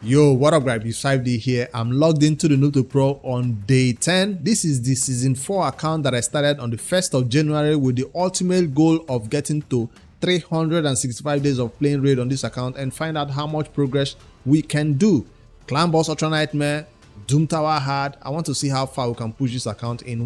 Yo, what up guys, it's 5D here. I'm logged into the Noob2Pro on day 10. This is the season 4 account that I started on the 1st of January with the ultimate goal of getting to 365 days of playing raid on this account and find out how much progress we can do. Clan Boss Ultra Nightmare, Doom Tower Hard. I want to see how far we can push this account in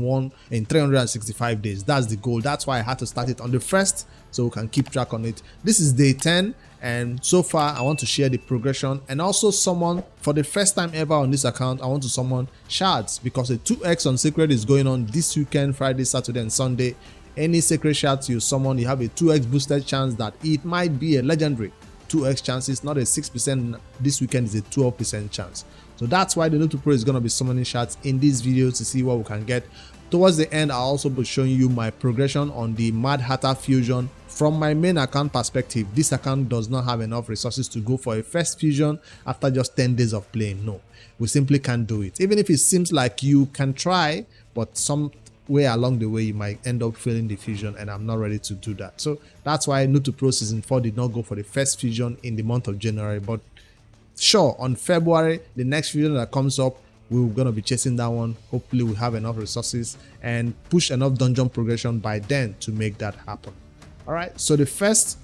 365 days. That's the goal. That's why I had to start it on the 1st so we can keep track on it. This is day 10 and so far I want to share the progression and also summon for the first time ever on this account. I want to summon Shards because a 2x on Sacred is going on this weekend, Friday, Saturday and Sunday. Any Sacred Shards you summon, you have a 2x boosted chance that it might be a legendary. 2x chances, not a 6%. This weekend is a 12% chance. So that's why the Noob2Pro is going to be summoning Shards in this video to see what we can get. Towards the end, I'll also be showing you my progression on the Mad Hatter fusion. From my main account perspective, this account does not have enough resources to go for a first fusion after just 10 days of playing. No, we simply can't do it. Even if it seems like you can try, but somewhere along the way you might end up failing the fusion, and I'm not ready to do that. So that's why Noob2Pro season 4 did not go for the first fusion in the month of January. But sure, on February, the next fusion that comes up, we're going to be chasing that one. Hopefully we have enough resources and push enough dungeon progression by then to make that happen. All right, so the first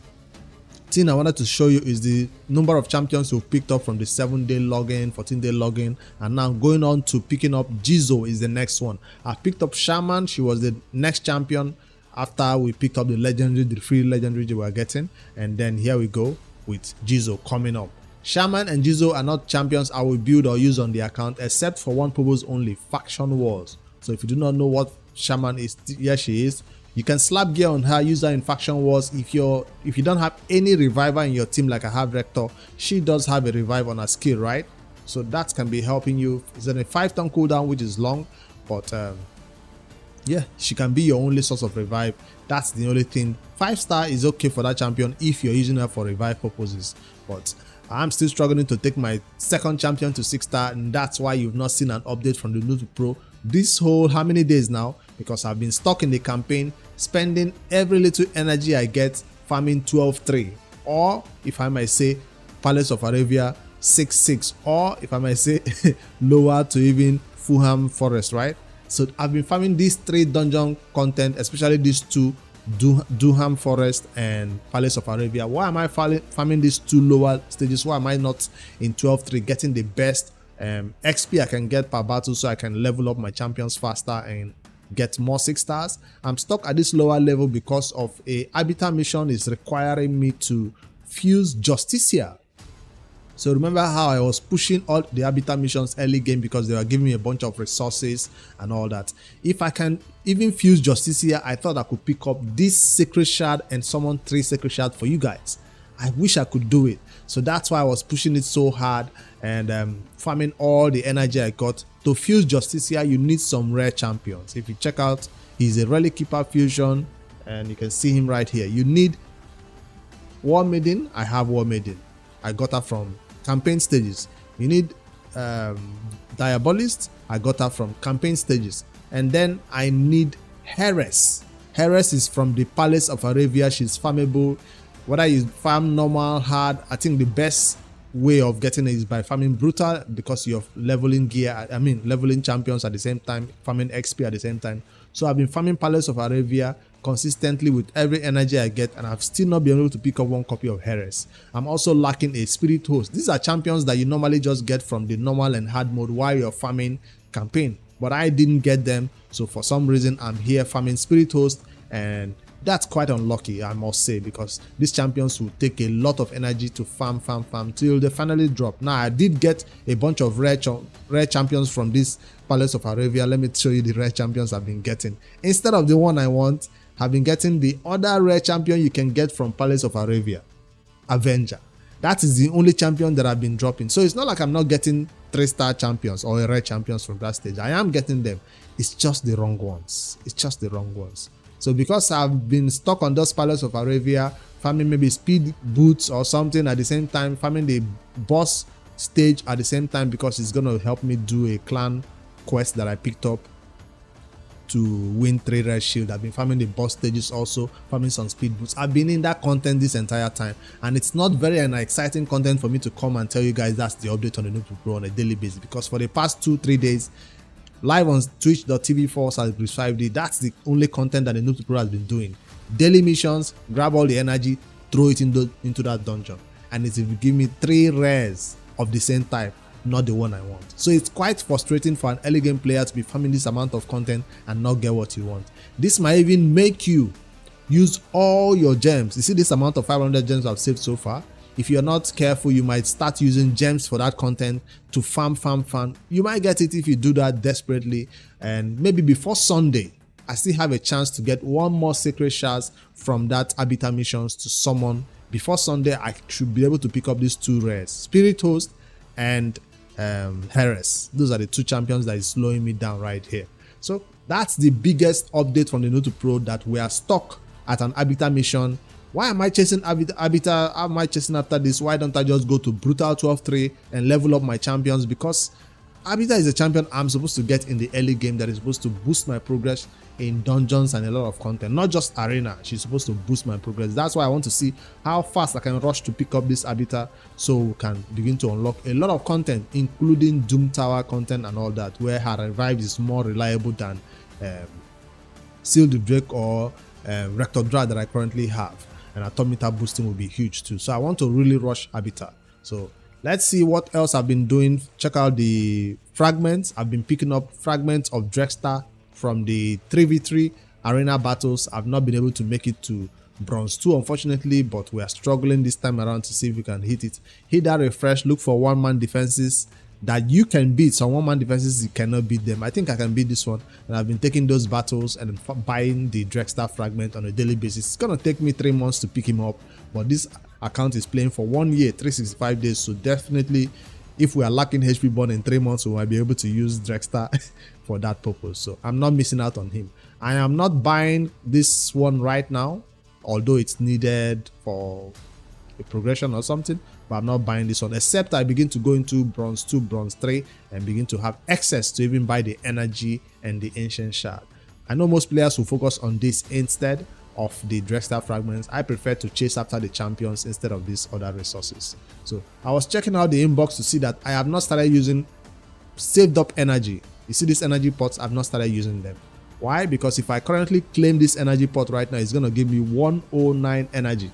thing I wanted to show you is the number of champions we've picked up from the 7-day login, 14-day login, and now going on to picking up Jizo is the next one. I picked up Shaman. She was the next champion after we picked up the legendary, the free legendary we were getting, and then here we go with Jizo coming up. Shaman and Jizo are not champions I will build or use on the account except for one purpose only: faction wars. So if you do not know what Shaman is, here she is. You can slap gear on her, use her in faction wars. If you don't have any reviver in your team like I have Rector, she does have a revive on her skill, right? So that can be helping you. It's a 5-turn cooldown, which is long, but yeah, she can be your only source of revive. That's the only thing. 5-star is okay for that champion if you're using her for revive purposes, but I'm still struggling to take my second champion to 6-star, and that's why you've not seen an update from the Noob2Pro this whole how many days now, because I've been stuck in the campaign, spending every little energy I get farming 12-3, or if I might say Palace of Arabia 6-6, or if I might say lower to even Fulham Forest, right? So I've been farming these 3 dungeon content, especially these 2, Durham Forest and Palace of Arabia. Why am I farming these 2 lower stages? Why am I not in 12-3 getting the best XP I can get per battle so I can level up my champions faster and get more 6-stars? I'm stuck at this lower level because of a Habitat mission is requiring me to fuse Justicia. So remember how I was pushing all the Habitat missions early game because they were giving me a bunch of resources and all that. If I can even fuse Justicia, I thought I could pick up this Sacred Shard and summon 3 Sacred Shards for you guys. I wish I could do it. So that's why I was pushing it so hard and farming all the energy I got. To fuse Justicia, you need some rare champions. If you check out, he's a Relic Keeper fusion and you can see him right here. You need War Maiden. I have War Maiden. I got her from campaign stages. You need Diabolist. I got her from campaign stages. And then I need Heres. Heres is from the Palace of Arabia. She's farmable. Whether you farm normal, hard, I think the best way of getting it is by farming brutal because you're leveling gear, leveling champions at the same time, farming XP at the same time. So I've been farming Palace of Arabia consistently with every energy I get, and I've still not been able to pick up 1 copy of Heres. I'm also lacking a Spirit Host. These are champions that you normally just get from the normal and hard mode while you're farming campaign, but I didn't get them. So for some reason I'm here farming Spirit Host, and that's quite unlucky, I must say, because these champions will take a lot of energy to farm till they finally drop. Now I did get a bunch of rare champions from this Palace of Arabia. Let me show you the rare champions I've been getting. Instead of the one I want, I've been getting the other rare champion you can get from Palace of Arabia, Avenger. That is the only champion that I've been dropping. So it's not like I'm not getting 3-star champions or rare champions from that stage. I am getting them. It's just the wrong ones. It's just the wrong ones. So because I've been stuck on those Palace of Arabia, farming maybe speed boots or something at the same time, farming the boss stage at the same time because it's going to help me do a clan quest that I picked up. to win 3 red shield. I've been farming the boss stages, also farming some speed boosts. I've been in that content this entire time, and it's not very an exciting content for me to come and tell you guys that's the update on the Noob2Pro on a daily basis, because for the past 2-3 days live on twitch.tv/5D, that's the only content that the Noob2Pro has been doing. Daily missions, grab all the energy, throw it into that dungeon, and it will give me 3 rares of the same type, not the one I want. So it's quite frustrating for an early game player to be farming this amount of content and not get what you want. This might even make you use all your gems. You see this amount of 500 gems I've saved so far? If you're not careful, you might start using gems for that content to farm. You might get it if you do that desperately, and maybe before Sunday I still have a chance to get 1 more sacred shards from that Arbiter missions to summon. Before Sunday I should be able to pick up these 2 rares, Spirit Host and Heres. Those are the 2 champions that is slowing me down right here. So that's the biggest update from the Noob2Pro, that we are stuck at an Arbiter mission. Why am I chasing Arbiter? How am I chasing after this? Why don't I just go to Brutal 12-3 and level up my champions? Because Arbiter is a champion I'm supposed to get in the early game that is supposed to boost my progress in dungeons and a lot of content, not just arena. She's supposed to boost my progress. That's why I want to see how fast I can rush to pick up this Arbiter, so we can begin to unlock a lot of content, including Doom Tower content and all that, where her revive is more reliable than Seal the Drake or Rector Drag that I currently have, and atomic boosting will be huge too. So I want to really rush Arbiter. So let's see what else I've been doing. Check out the fragments. I've been picking up fragments of Drexter from the 3v3 arena battles. I've not been able to make it to bronze 2 unfortunately, but we are struggling this time around to see if we can hit it. Hit that refresh, look for 1-man defenses that you can beat. Some 1-man defenses you cannot beat them. I think I can beat this one, and I've been taking those battles and buying the Drexter fragment on a daily basis. It's gonna take me 3 months to pick him up, but this account is playing for 1 year, 365 days, so definitely if we are lacking HP burn in 3 months, we might be able to use Drexter for that purpose. So I'm not missing out on him. I am not buying this one right now, although it's needed for a progression or something, but I'm not buying this one, except I begin to go into bronze 2, bronze 3 and begin to have access to even buy the energy and the ancient shard. I know most players will focus on this instead of the Drexter fragments. I prefer to chase after the champions instead of these other resources. So I was checking out the inbox to see that I have not started using saved up energy. You see these energy pots, I've not started using them. Why? Because if I currently claim this energy pot right now, it's going to give me 109 energy,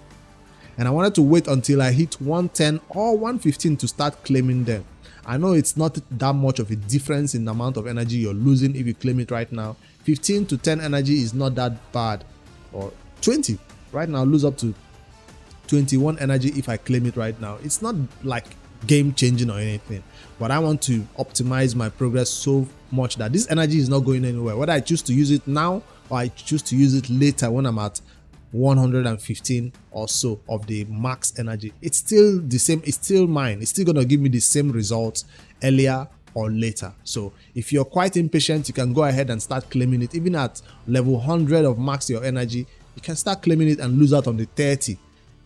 and I wanted to wait until I hit 110 or 115 to start claiming them. I know it's not that much of a difference in the amount of energy you're losing if you claim it right now. 15 to 10 energy is not that bad, or 20 right now, lose up to 21 energy if I claim it right now. It's not like game changing or anything, but I want to optimize my progress so much that this energy is not going anywhere, whether I choose to use it now or I choose to use it later when I'm at 115 or so of the max energy. It's still the same, it's still mine, it's still gonna give me the same results earlier or later. So if you're quite impatient, you can go ahead and start claiming it. Even at level 100 of max your energy, you can start claiming it and lose out on the 30.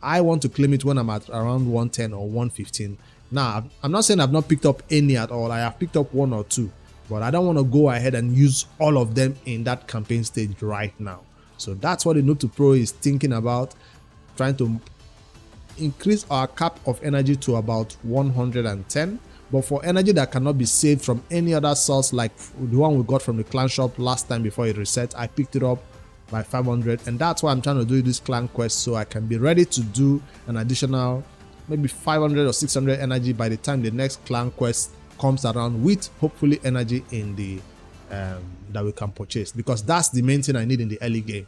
I want to claim it when I'm at around 110 or 115. Now, I'm not saying I've not picked up any at all. I have picked up 1 or 2, but I don't want to go ahead and use all of them in that campaign stage right now. So that's what the Noob2Pro is thinking about, trying to increase our cap of energy to about 110. But for energy that cannot be saved from any other source, like the one we got from the clan shop last time before it reset, I picked it up by 500, and that's why I'm trying to do this clan quest, so I can be ready to do an additional maybe 500 or 600 energy by the time the next clan quest comes around, with hopefully energy in the that we can purchase, because that's the main thing I need in the early game.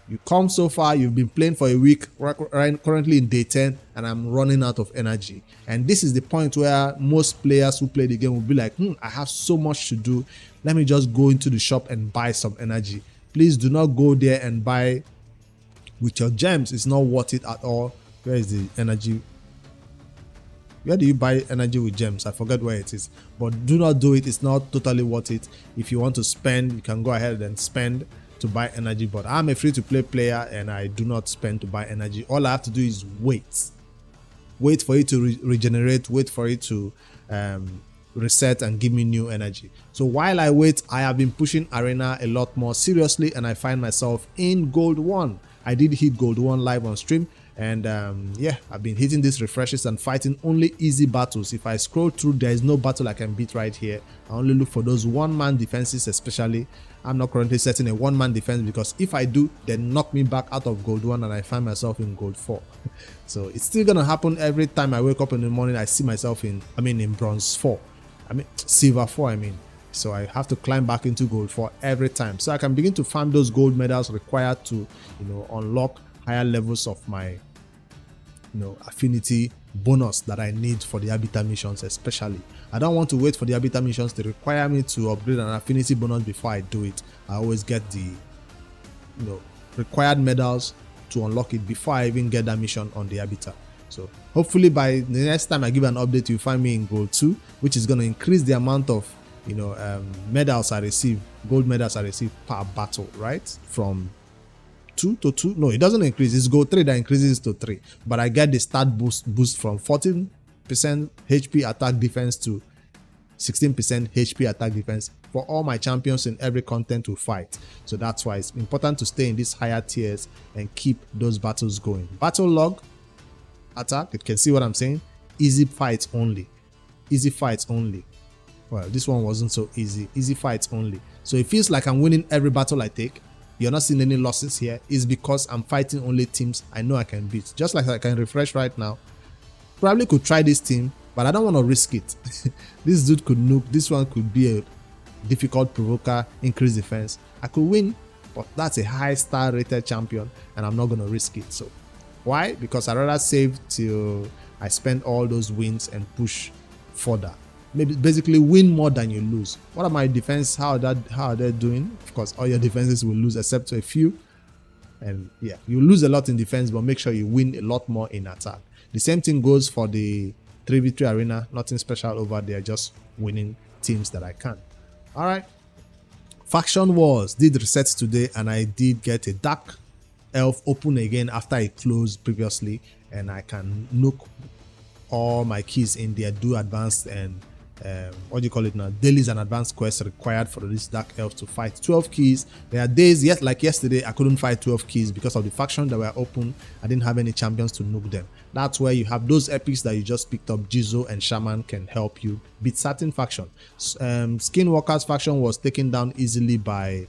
You come so far, you've been playing for a week, currently in day 10, and I'm running out of energy. And this is the point where most players who play the game will be like, I have so much to do, let me just go into the shop and buy some energy. Please do not go there and buy with your gems. It's not worth it at all. Where is the energy? Where do you buy energy with gems? I forget where it is, but do not do it. It's not totally worth it. If you want to spend, you can go ahead and spend to buy energy, but I'm a free-to-play player and I do not spend to buy energy. All I have to do is wait for it to regenerate, wait for it to reset and give me new energy. So while I wait, I have been pushing arena a lot more seriously, and I find myself in gold 1. I did hit gold 1 live on stream, and yeah, I've been hitting these refreshes and fighting only easy battles. If I scroll through, there is no battle I can beat right here. I only look for those one-man defenses. Especially I'm not currently setting a one-man defense, because if I do, they knock me back out of gold 1 and I find myself in gold 4. So it's still gonna happen every time I wake up in the morning. I see myself in bronze 4, silver 4. So I have to climb back into gold 4 every time, so I can begin to farm those gold medals required to unlock higher levels of my affinity bonus that I need for the arbiter missions. Especially, I don't want to wait for the arbiter missions to require me to upgrade an affinity bonus before I do it. I always get the required medals to unlock it before I even get that mission on the arbiter. So hopefully by the next time I give an update, you find me in gold 2, which is going to increase the amount of medals I receive, gold medals I receive per battle, right? From 2 to 2. No, it doesn't increase. It's gold 3 that increases to 3. But I get the start boost from 14% HP attack defense to 16% HP attack defense for all my champions in every content we fight. So that's why it's important to stay in these higher tiers and keep those battles going. Battle log attack, you can see what I'm saying. Easy fights only. Easy fights only. Well, this one wasn't so easy. Easy fights only. So it feels like I'm winning every battle I take. You're not seeing any losses here. It's because I'm fighting only teams I know I can beat. Just like I can refresh right now. Probably could try this team, but I don't want to risk it. This dude could nuke. This one could be a difficult provoker, increase defense. I could win, but that's a high star rated champion, and I'm not going to risk it. So why? Because I'd rather save till I spend all those wins and push further. Maybe basically win more than you lose. What are my defense? How are they doing? Of course, all your defenses will lose except a few. And yeah, you lose a lot in defense, but make sure you win a lot more in attack. The same thing goes for the 3v3 arena. Nothing special over there, just winning teams that I can. All right. Faction Wars did reset today, and I did get a Dark Elf open again after it closed previously, and I can nuke all my keys in there, do advanced and what do you call it now, dailies and advanced quests required for this Dark Elf to fight 12 keys. There are days, yet like yesterday, I couldn't fight 12 keys because of the faction that were open. I didn't have any champions to nuke them. That's where you have those epics that you just picked up. Jizo and Shaman can help you beat certain faction. Skinwalker's faction was taken down easily by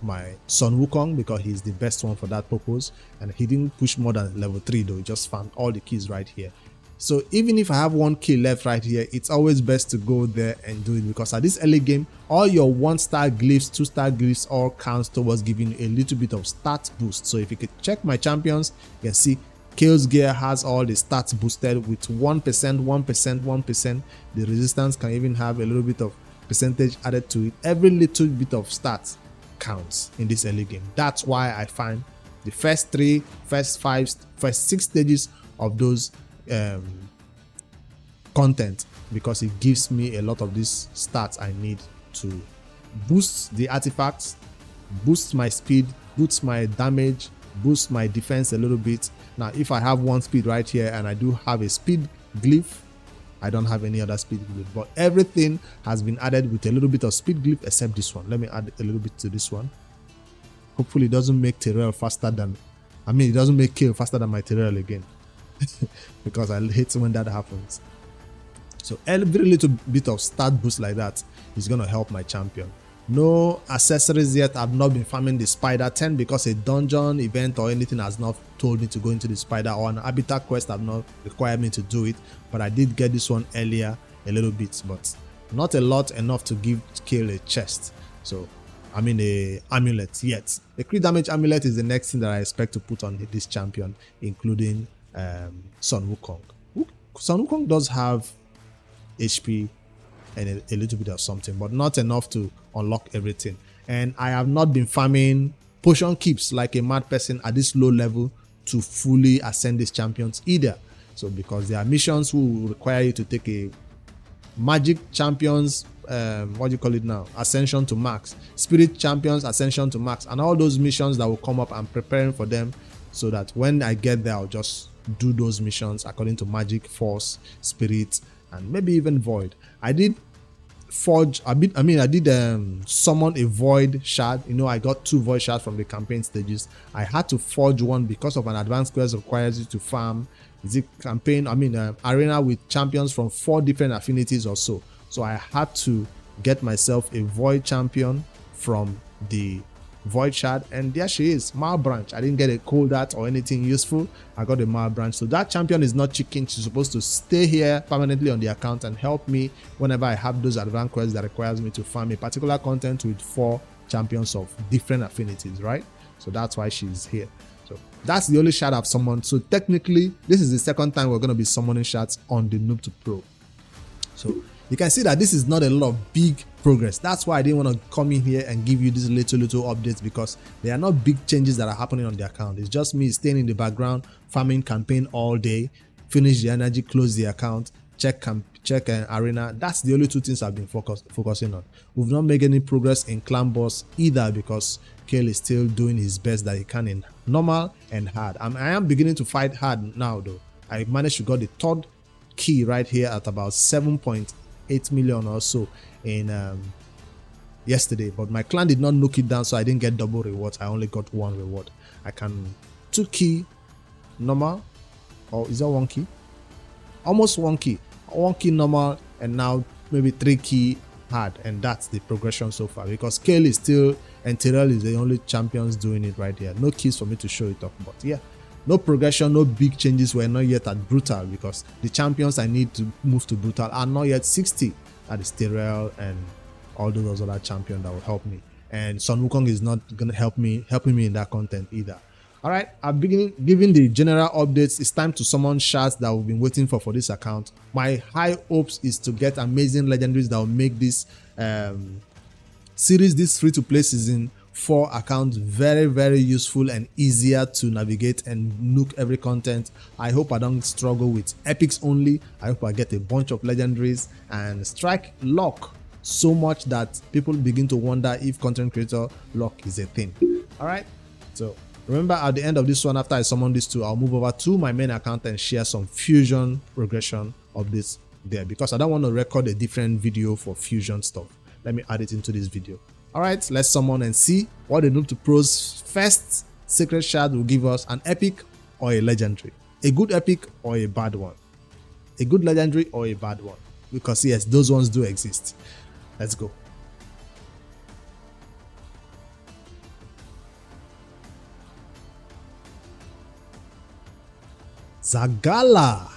my Sun Wukong, because he's the best one for that purpose, and he didn't push more than level 3 though. He just found all the keys right here. So even if I have 1 kill left right here, it's always best to go there and do it, because at this early game, all your 1-star glyphs, 2-star glyphs all counts towards giving you a little bit of stat boost. So if you could check my champions, you can see Chaos Gear has all the stats boosted with 1%, 1%, 1%. The resistance can even have a little bit of percentage added to it. Every little bit of stats counts in this early game. That's why I find the first 3, first 5, first 6 stages of those content, because it gives me a lot of these stats I need to boost the artifacts, boost my speed, boost my damage, boost my defense a little bit. Now if I have 1 speed right here and I do have a speed glyph, I don't have any other speed glyph, but everything has been added with a little bit of speed glyph except this one. Let me add a little bit to this one. Hopefully it doesn't make Terrell faster than, it doesn't make kill faster than my Terrell again. Because I hate when that happens. So every little bit of stat boost like that is going to help my champion. No accessories yet. I've not been farming the Spider 10 because a dungeon event or anything has not told me to go into the Spider, or an Arbiter quest have not required me to do it. But I did get this one earlier a little bit, but not a lot, enough to kill a chest. So a amulet yet. A crit damage amulet is the next thing that I expect to put on this champion, including Sun Wukong. Sun Wukong does have HP and a little bit of something, but not enough to unlock everything. And I have not been farming potion keeps like a mad person at this low level to fully ascend these champions either. So because there are missions who will require you to take a magic champions ascension to max, spirit champions ascension to max, and all those missions that will come up. I'm preparing for them so that when I get there, I'll just do those missions according to magic, force, spirit, and maybe even void. I did forge, I did summon a void shard. You know, I got 2 void shards from the campaign stages. I had to forge one because of an advanced quest requires you to farm, is it campaign, arena with champions from 4 different affinities or so. So I had to get myself a void champion from the void shard, and there she is, Malbranch. I didn't get a cold art or anything useful. I got a Malbranch. So that champion is not chicken. She's supposed to stay here permanently on the account and help me whenever I have those advanced quests that requires me to farm a particular content with 4 champions of different affinities, right? So that's why she's here. So that's the only shard I've summoned. So technically this is the second time we're going to be summoning shards on the Noob2Pro. So you can see that this is not a lot of big progress. That's why I didn't want to come in here and give you these little updates, because they are not big changes that are happening on the account. It's just me staying in the background, farming campaign all day, finish the energy, close the account, check arena. That's the only 2 things I've been focusing on. We've not made any progress in clan boss either, because Kale is still doing his best that he can in normal and hard. I am beginning to fight hard now though. I managed to get the 3rd key right here at about 7.8 million or so in yesterday, but my clan did not knock it down, so I didn't get double rewards. I only got 1 reward. I can 2 key normal, or is that 1 key? Almost 1 key normal, and now maybe 3 key hard, and that's the progression so far, because Kale is still, and Tyrell is the only champions doing it right here. No keys for me to show it off, but yeah, no progression, no big changes. We're not yet at brutal, because the champions I need to move to brutal are not yet 60. That is Tyrell and all those other champions that will help me. And Sun Wukong is not gonna helping me in that content either. All right, I've been giving the general updates. It's time to summon shards that we've been waiting for this account. My high hopes is to get amazing legendaries that will make this series, this free-to-play season 4 account very useful and easier to navigate and nuke every content. I hope I don't struggle with epics only. I hope I get a bunch of legendaries and strike luck so much that people begin to wonder if content creator luck is a thing. All right, so remember, at the end of this one, after I summon these 2, I'll move over to my main account and share some fusion progression of this there, because I don't want to record a different video for fusion stuff. Let me add it into this video. All right, let's summon and see what the Noob2Pro's first secret shard will give us: an epic or a legendary, a good epic or a bad one, a good legendary or a bad one, because yes, those ones do exist. Let's go. Zagala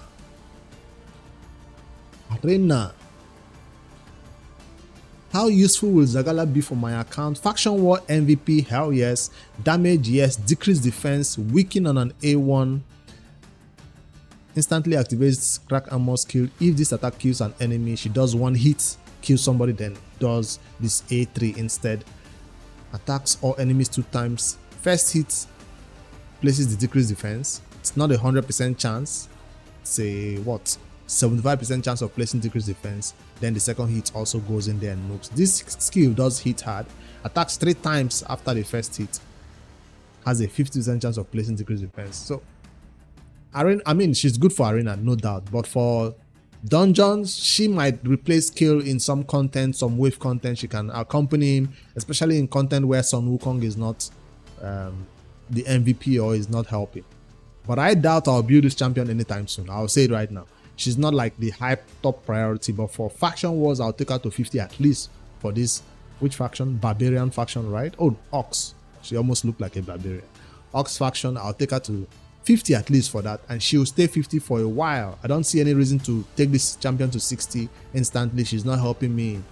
Arena. How useful will Zagala be for my account? Faction War MVP, hell yes. Damage, yes. Decrease defense, weaken on an A1. Instantly activates crack armor skill. If this attack kills an enemy, she does 1 hit, kills somebody, then does this A3 instead. Attacks all enemies 2 times. First hit places the decreased defense. It's not a 100% chance. It's a what? 75% chance of placing decreased defense. Then the second hit also goes in there and nukes. This skill does hit hard. Attacks 3 times after the first hit. Has a 50% chance of placing decreased defense. So, she's good for arena, no doubt. But for dungeons, she might replace Kill in some content, some wave content. She can accompany him, especially in content where Sun Wukong is not the MVP or is not helping. But I doubt I'll build this champion anytime soon. I'll say it right now. She's not like the high top priority, but for faction wars, I'll take her to 50 at least for this. Which faction? Barbarian faction, right? Oh, Ox. She almost looked like a barbarian. Ox faction, I'll take her to 50 at least for that, and she'll stay 50 for a while. I don't see any reason to take this champion to 60 instantly. She's not helping me.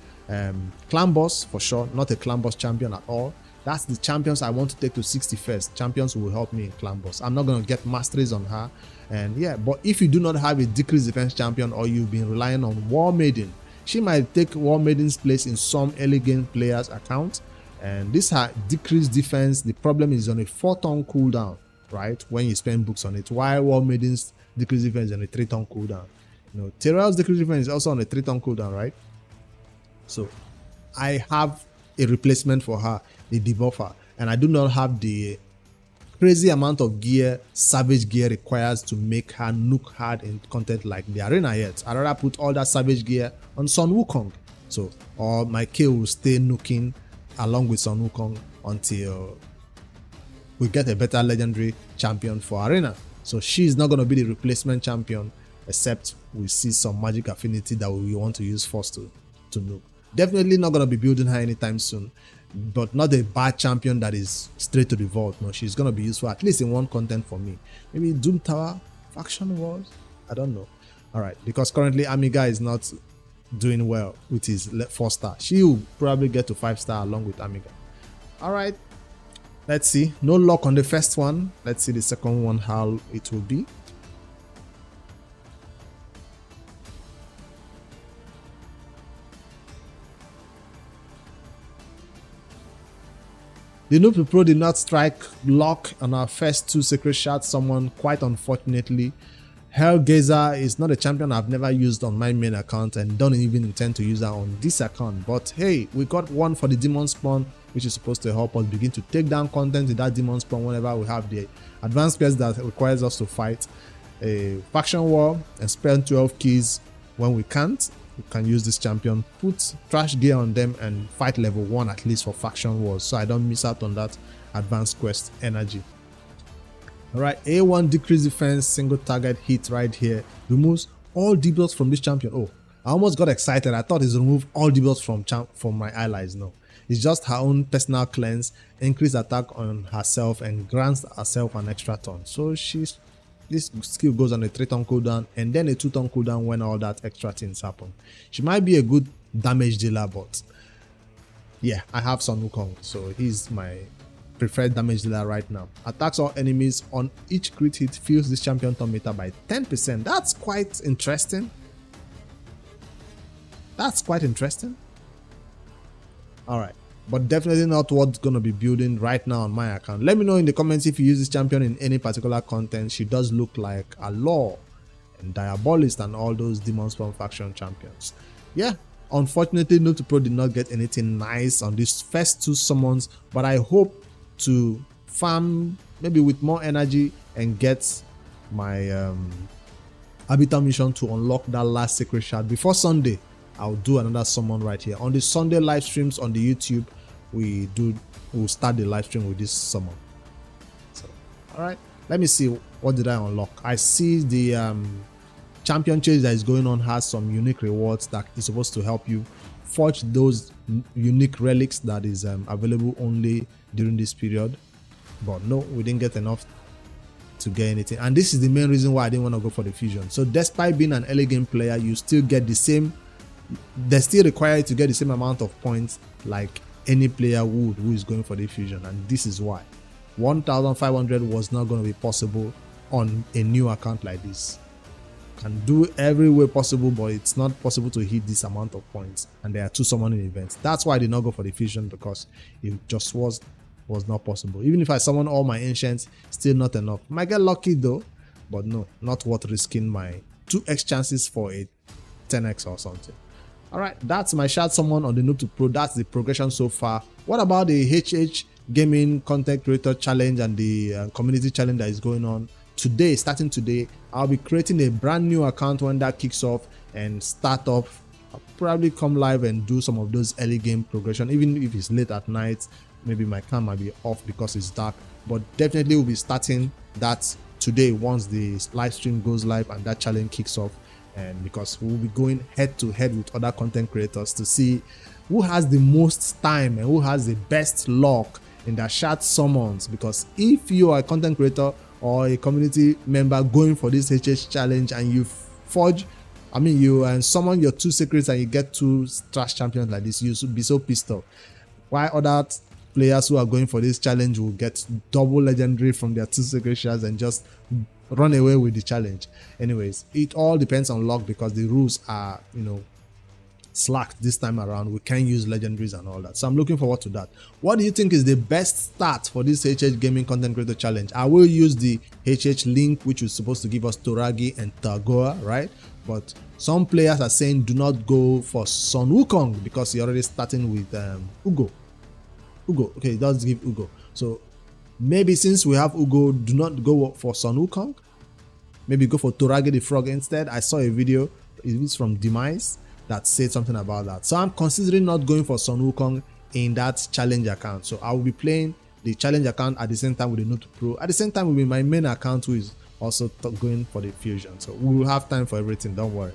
Clan boss, for sure, not a clan boss champion at all. That's the champions I want to take to 60 first. Champions who will help me in clan boss. I'm not going to get masteries on her. And yeah, but if you do not have a decreased defense champion, or you've been relying on War Maiden, she might take War Maiden's place in some early game players' account. And this has decreased defense. The problem is on a 4-turn cooldown, right? When you spend books on it. While War Maiden's decreased defense is on a 3-turn cooldown. You know, Tyrell's decreased defense is also on a 3-turn cooldown, right? So I have a replacement for her, the debuffer, and I do not have the crazy amount of gear, savage gear requires to make her nuke hard in content like the arena yet. I'd rather put all that savage gear on Sun Wukong. So, or my kill will stay nuking along with Sun Wukong until we get a better legendary champion for arena. So she's not going to be the replacement champion, except we see some magic affinity that we want to use first to nuke. Definitely not going to be building her anytime soon, but not a bad champion that is straight to the vault. No, she's going to be useful at least in one content for me. Maybe Doom Tower, Faction Wars, I don't know. All right, because currently Amiga is not doing well with his 4-star. She will probably get to 5-star along with Amiga. All right, let's see. No luck on the first one. Let's see the second one, how it will be. The Noob2Pro did not strike luck on our first 2 Sacred Shards summon, quite unfortunately. Hellgazer is not a champion I've never used on my main account and don't even intend to use her on this account. But hey, we got one for the Demon Spawn, which is supposed to help us begin to take down content in that Demon Spawn whenever we have the advanced quest that requires us to fight a faction war and spend 12 keys when we can't. We can use this champion, put trash gear on them and fight level 1 at least for faction wars, so I don't miss out on that advanced quest energy. Alright, A1 decrease defense, single target hit right here, removes all debuffs from this champion. Oh, I almost got excited. I thought it's removed all debuffs from my allies. No, it's just her own personal cleanse, increase attack on herself and grants herself an extra turn. So this skill goes on a 3-turn cooldown and then a 2-turn cooldown when all that extra things happen. She might be a good damage dealer, but yeah, I have Sun Wukong, so he's my preferred damage dealer right now. Attacks all enemies on each crit hit, fills this champion turn meter by 10%. That's quite interesting. That's quite interesting. Alright, but definitely not what's going to be building right now on my account. Let me know in the comments if you use this champion in any particular content. She does look like a Law and Diabolist and all those Demon Spawn faction champions. Yeah, unfortunately Noob2Pro did not get anything nice on these first 2 summons, but I hope to farm maybe with more energy and get my Habitat mission to unlock that last Sacred Shard before Sunday. I'll do another summon right here on the Sunday live streams on the YouTube. We'll start the live stream with this summon. So, all right, let me see, what did I unlock? I see the champion chase that is going on has some unique rewards that is supposed to help you forge those unique relics that is available only during this period. But no, we didn't get enough to get anything, and this is the main reason why I didn't want to go for the fusion. So despite being an early game player, you still get the same, they still require you to get the same amount of points like any player would who is going for the fusion, and this is why 1500 was not going to be possible on a new account like this. Can do every way possible, but it's not possible to hit this amount of points, and there are 2 summoning events. That's why I did not go for the fusion, because it just was not possible. Even if I summon all my ancients, still not enough. Might get lucky though, but no, not worth risking my 2x chances for a 10x or something. Alright, that's my shard summon on the Noob2Pro. That's the progression so far. What about the HH Gaming Content Creator Challenge and the Community Challenge that is going on? Today, starting today, I'll be creating a brand new account when that kicks off and start off. I'll probably come live and do some of those early game progression, even if it's late at night. Maybe my cam might be off because it's dark, but definitely we'll be starting that today once the live stream goes live and that challenge kicks off. And because we'll be going head to head with other content creators to see who has the most time and who has the best luck in their shard summons. Because if you are a content creator or a community member going for this HH challenge and you forge, you summon your 2 secrets and you get 2 trash champions like this, you should be so pissed off. While other players who are going for this challenge will get double legendary from their 2 secret shards and just run away with the challenge. Anyways, it all depends on luck because the rules are, slack this time around. We can't use legendaries and all that, so I'm looking forward to that. What do you think is the best start for this HH Gaming Content Creator Challenge? I will use the HH link, which is supposed to give us Toragi and Tagoa, right? But some players are saying do not go for Sun Wukong because you're already starting with Ugo. Okay, it does give Ugo. So Maybe since we have Ugo, do not go for Sun Wukong. Maybe go for Torage the Frog instead. I saw a video, it's from Demise, that said something about that. So I'm considering not going for Sun Wukong in that challenge account. So I will be playing the challenge account at the same time with the Noob2Pro. At the same time will be my main account, who is also going for the fusion. So we will have time for everything, don't worry.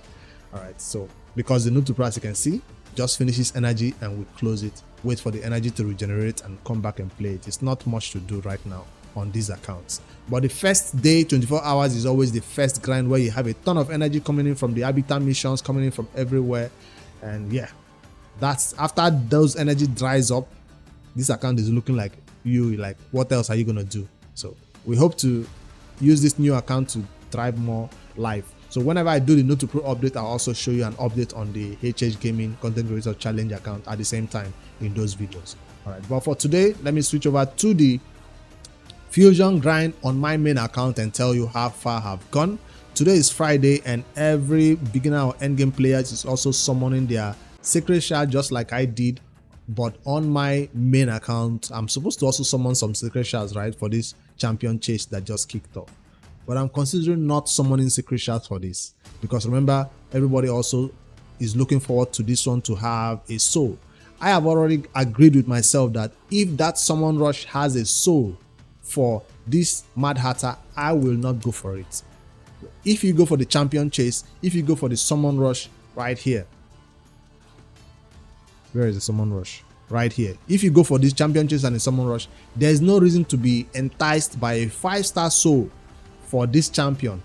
All right, so because the Noob2Pro, as you can see, just finishes energy and we close it, wait for the energy to regenerate and come back and play it. It's not much to do right now on these accounts. But the first day, 24 hours, is always the first grind, where you have a ton of energy coming in from the habitat missions, coming in from everywhere. And yeah, that's after those energy dries up, this account is looking like what else are you gonna do? So we hope to use this new account to drive more life. So whenever I do the Noob2Pro update, I'll also show you an update on the HH Gaming Content Creator Challenge account at the same time in those videos. All right, but for today, let me switch over to the fusion grind on my main account and tell you how far I've gone. Today is Friday, and every beginner or endgame players is also summoning their secret shard, just like I did. But on my main account, I'm supposed to also summon some secret shards, right, for this champion chase that just kicked off. But I'm considering not summoning secret shards for this, because remember, everybody also is looking forward to this one to have a soul. I have already agreed with myself that if that summon rush has a soul for this Mad Hatter, I will not go for it. If you go for the champion chase, if you go for the summon rush right here, where is the summon rush? Right here. If you go for this champion chase and the summon rush, there is no reason to be enticed by a 5-star soul for this champion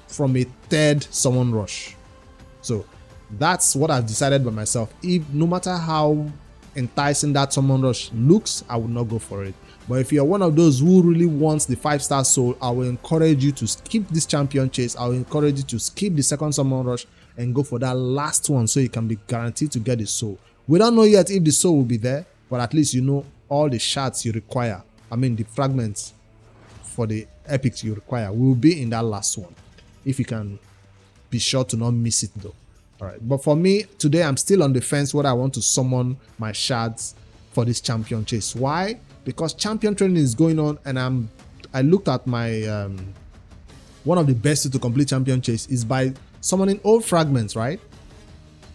from a 3rd summon rush. So that's what I've decided by myself. If no matter how enticing that summon rush looks, I will not go for it. But if you're one of those who really wants the 5-star soul, I will encourage you to skip this champion chase. I will encourage you to skip the 2nd summon rush and go for that last one, so you can be guaranteed to get the soul. We don't know yet if the soul will be there, but at least you know all the shards you require. I mean, the fragments for the epics you require will be in that last one, if you can be sure to not miss it though. All right, but for me today, I'm still on the fence whether I want to summon my shards for this champion chase. Why? Because champion training is going on, and I looked at my one of the best way to complete champion chase is by summoning old fragments, right?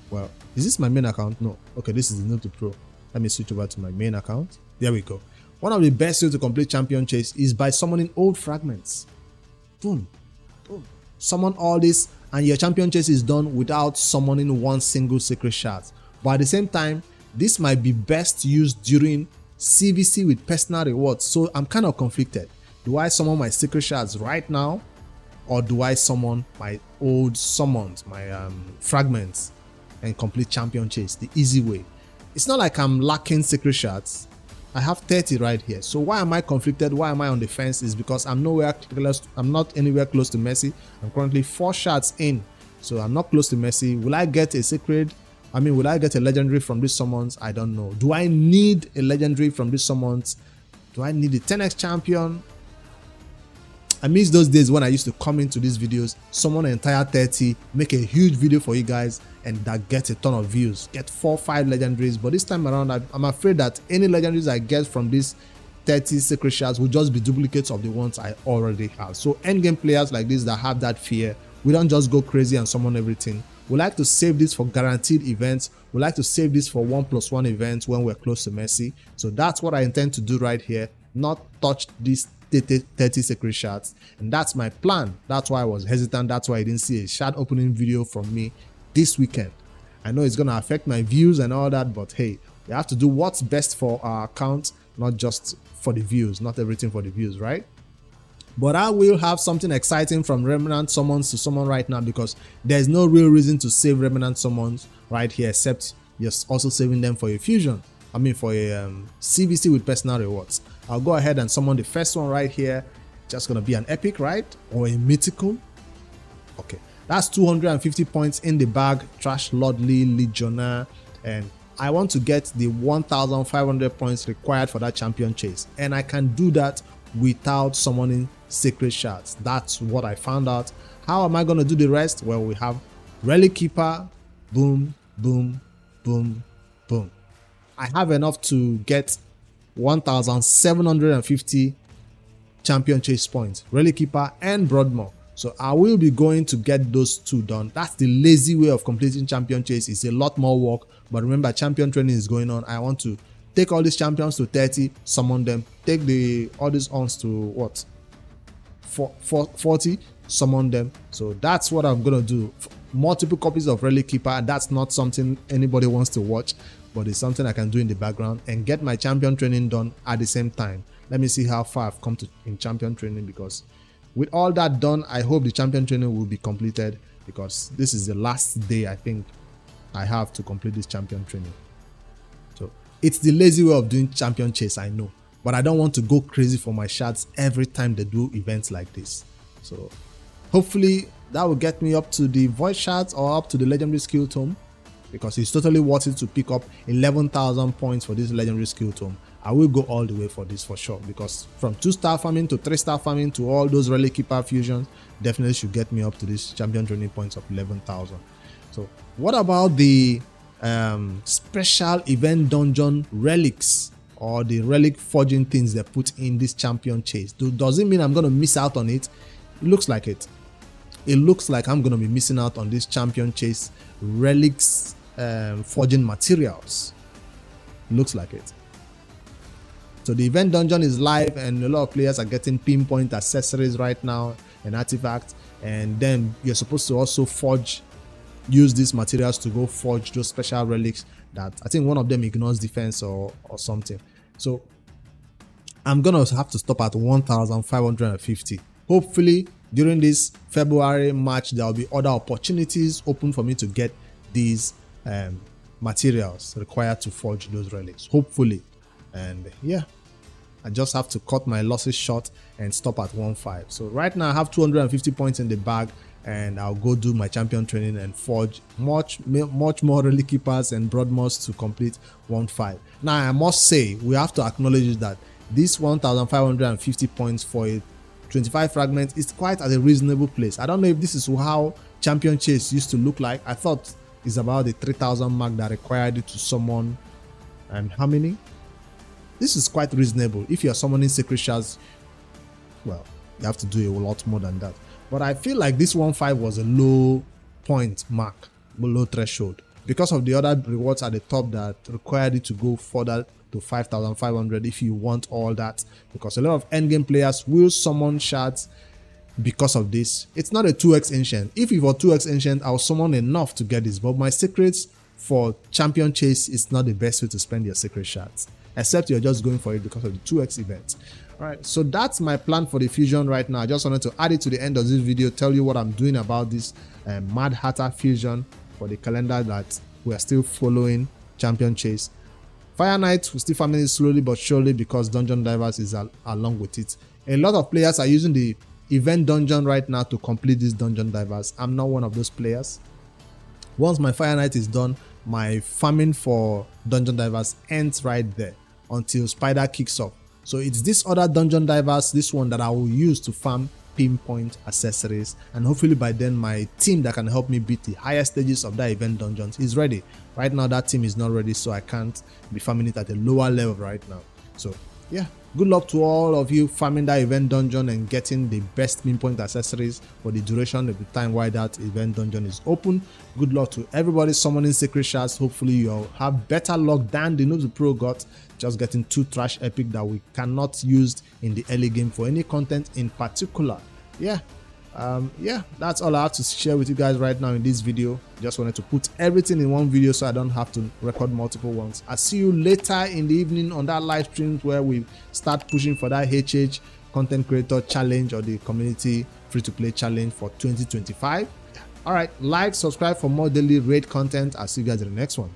Well, is this my main account? No. Okay, this is the Noob2Pro. Let me switch over to my main account. There we go. One of the best ways to complete champion chase is by summoning old fragments. Boom, boom. Summon all this, and your champion chase is done without summoning one single secret shard. But at the same time, this might be best used during CVC with personal rewards. So I'm kind of conflicted. Do I summon my secret shards right now, or do I summon my old summons, my fragments, and complete champion chase the easy way? It's not like I'm lacking secret shards. I have 30 right here. So why am I conflicted? Why am I on the fence? Is because I'm not anywhere close to Messi. I'm currently 4 shards in, so I'm not close to Messi. Will I get a secret? I mean, will I get a legendary from these summons? I don't know. Do I need a legendary from these summons? Do I need a 10x champion? I miss those days when I used to come into these videos, summon an entire 30, make a huge video for you guys, and that gets a ton of views, get 4 or 5 legendaries. But this time around, I'm afraid that any legendaries I get from these 30 secret shards will just be duplicates of the ones I already have. So endgame players like this that have that fear, we don't just go crazy and summon everything. We like to save this for guaranteed events. We like to save this for 1+1 events when we're close to Messi. So that's what I intend to do right here, not touch these 30 secret shards, and that's my plan. That's why I was hesitant. That's why I didn't see a shard opening video from me this weekend. I know it's gonna affect my views and all that, but hey, we have to do what's best for our account, not just for the views, not everything for the views, right? But I will have something exciting from Remnant Summons to summon right now, because there's no real reason to save Remnant Summons right here, except you're also saving them for a fusion. I mean, for a CVC with personal rewards. I'll go ahead and summon the first one right here. Just gonna be an epic, right? Or a mythical. Okay, that's 250 points in the bag. Trash Lordly Legionnaire, and I want to get the 1,500 points required for that champion chase, and I can do that without summoning secret shards. That's what I found out. How am I gonna do the rest? Well, we have Relic Keeper. Boom, boom, boom, boom. I have enough to get 1750 champion chase points, relic keeper and Broadmoor. So I will be going to get those two done. That's the lazy way of completing champion chase. It's a lot more work, but remember, champion training is going on. I want to take all these champions to 30, summon them, take all these ons to what, 40, summon them. So that's what I'm gonna do. Multiple copies of relic keeper. That's not something anybody wants to watch, but it's something I can do in the background and get my champion training done at the same time. Let me see how far I've come in champion training, because with all that done, I hope the champion training will be completed, because this is the last day I think I have to complete this champion training. So it's the lazy way of doing champion chase, I know, but I don't want to go crazy for my shards every time they do events like this. So hopefully that will get me up to the void shards or up to the legendary skill tome, because it's totally worth it to pick up 11,000 points for this legendary skill tome. I will go all the way for this for sure, because from 2-star farming to 3-star farming to all those relic keeper fusions definitely should get me up to this champion training points of 11,000. So what about the special event dungeon relics, or the relic forging things they put in this champion chase? Does it mean I'm going to miss out on it? It looks like it. It looks like I'm going to be missing out on this champion chase relics forging materials. Looks like it. So the event dungeon is live, and a lot of players are getting pinpoint accessories right now and artifacts, and then you're supposed to also use these materials to go forge those special relics that I think one of them ignores defense or something. So I'm gonna have to stop at 1,550. Hopefully during this February March there will be other opportunities open for me to get these materials required to forge those relics, hopefully. And yeah, I just have to cut my losses short and stop at 1.5. So right now I have 250 points in the bag, and I'll go do my champion training and forge much more relic keepers and Broadmoors to complete 1.5. Now I must say, we have to acknowledge that this 1,550 points for a 25 fragment is quite at a reasonable place. I don't know if this is how champion chase used to look like. I thought it's about the 3,000 mark that required it to summon, and how many? This is quite reasonable. If you're summoning sacred shards, well, you have to do a lot more than that. But I feel like this 1.5 was a low point mark, low threshold, because of the other rewards at the top that required it to go further to 5,500 if you want all that, because a lot of endgame players will summon shards because of this. It's not a 2x ancient. If it were 2x ancient, I'll summon enough to get this, but my secrets for champion chase is not the best way to spend your sacred shards, except you're just going for it because of the 2x event. All right, so that's my plan for the fusion right now. I just wanted to add it to the end of this video, tell you what I'm doing about this Mad Hatter fusion for the calendar that we are still following champion chase. Fire Knight, we're still farming it slowly but surely because Dungeon Divers is along with it. A lot of players are using the event dungeon right now to complete these Dungeon Divers. I'm not one of those players. Once my Fire Knight is done, my farming for Dungeon Divers ends right there until Spider kicks off. So it's this other Dungeon Divers, this one, that I will use to farm pinpoint accessories, and hopefully by then my team that can help me beat the higher stages of that event dungeons is ready. Right now that team is not ready, so I can't be farming it at a lower level right now. So yeah, good luck to all of you farming that event dungeon and getting the best pinpoint accessories for the duration of the time while that event dungeon is open. Good luck to everybody summoning sacred shards. Hopefully you'll have better luck than the Noob2Pro got, just getting 2 trash epic that we cannot use in the early game for any content in particular. Yeah, that's all I have to share with you guys right now in this video. Just wanted to put everything in one video so I don't have to record multiple ones. I'll see you later in the evening on that live stream where we start pushing for that HH content creator challenge or the community free-to-play challenge for 2025. All right, like, subscribe for more daily raid content. I'll see you guys in the next one.